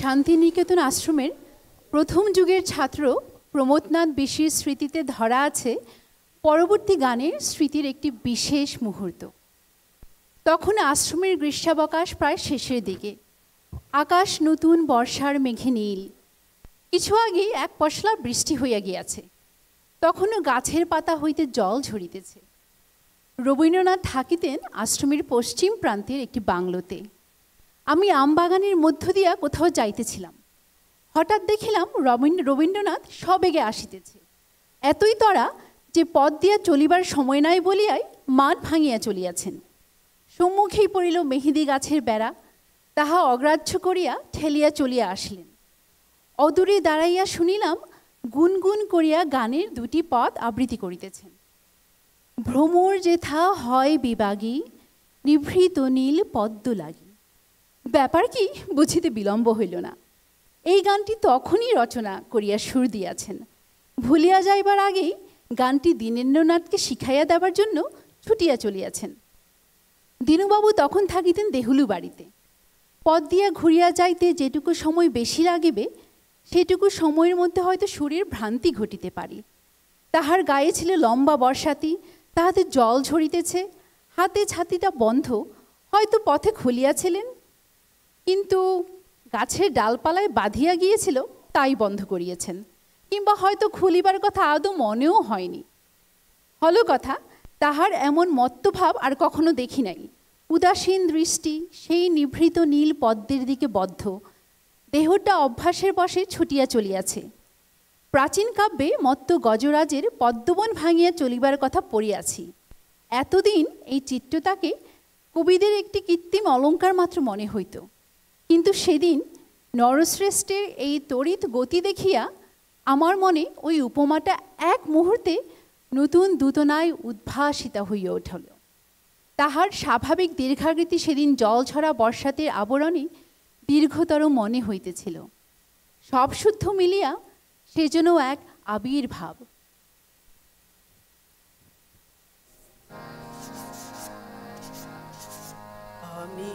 শান্তিনিকেতন আশ্রমের প্রথম যুগের ছাত্র প্রমথনাথ বিশির স্মৃতিতে ধরা আছে পরবর্তী গানের স্মৃতির একটি বিশেষ মুহূর্ত। তখন আশ্রমের গ্রীষ্মাবকাশ প্রায় শেষের দিকে, আকাশ নতুন বর্ষার মেঘে নীল। কিছু আগে এক পশলা বৃষ্টি হইয়া গিয়াছে, তখনও গাছের পাতা হইতে জল ঝরিতেছে। রবীন্দ্রনাথ থাকিতেন আশ্রমের পশ্চিম প্রান্তের একটি বাংলোতে। আমি আমবাগানের মধ্য দিয়া কোথাও যাইতেছিলাম, হঠাৎ দেখিলাম রবীন্দ্রনাথ সবেগে আসিতেছে। এতই তড়া যে পথ দিয়া চলিবার সময় নাই বলিয়াই মাঠ ভাঙিয়া চলিয়াছেন। সম্মুখেই পড়িল মেহেদি গাছের বেড়া, তাহা অগ্রাহ্য করিয়া ঠেলিয়া চলিয়া আসিলেন। অদূরে দাঁড়াইয়া শুনিলাম গুনগুন করিয়া গানের দুটি পদ আবৃত্তি করিতেছেন। ভ্রমর যেথা হয় বিবাগী, নিভৃত নীল পদ্ম লাগি। ব্যাপার কি বুঝিতে বিলম্ব হইল না। এই গানটি তখনই রচনা করিয়া সুর দিয়াছেন। ভুলিয়া যাইবার আগেই গানটি দীনেন্দ্রনাথকে শিখাইয়া দেবার জন্য ছুটিয়া চলিয়াছেন। দীনুবাবু তখন থাকিতেন দেহুলু বাড়িতে। পথ দিয়া ঘুরিয়া যাইতে যেটুকু সময় বেশি লাগিবে, সেটুকু সময়ের মধ্যে হয়তো সুরের ভ্রান্তি ঘটিতে পারি। তাহার গায়ে ছিল লম্বা বর্ষাতি, তাহাতে জল ঝরিতেছে, হাতে ছাতিটা বন্ধ, হয়তো পথে খুলিয়াছিলেন, কিন্তু গাছের ডালপালায় বাঁধিয়া গিয়েছিল তাই বন্ধ করিয়েছেন, কিংবা হয়তো খুলিবার কথা আদৌ মনেও হয়নি। হলো কথা, তাহার এমন মত্তভাব আর কখনো দেখি নাই। উদাসীন দৃষ্টি সেই নিভৃত নীল পদ্মের দিকে বদ্ধ, দেহটা অভ্যাসের বশে ছুটিয়া চলিয়াছে। প্রাচীন কাব্যে মত্ত গজরাজের পদ্মবন ভাঙিয়া চলিবার কথা পড়িয়াছি। এতদিন এই চিত্রটাকে কবিদের একটি কৃত্রিম অলঙ্কার মাত্র মনে হইত, কিন্তু সেদিন নরশ্রেষ্ঠের এই তড়িৎ গতি দেখিয়া আমার মনে ওই উপমাটা এক মুহূর্তে নতুন দূতনায় উদ্ভাসিতা হইয়া উঠল। তাহার স্বাভাবিক দীর্ঘাকৃতি সেদিন জলঝরা বর্ষাতের আবরণে দীর্ঘতর মনে হইতেছিল। সব শুদ্ধ মিলিয়া সেজন্য এক আবির্ভাব। আমি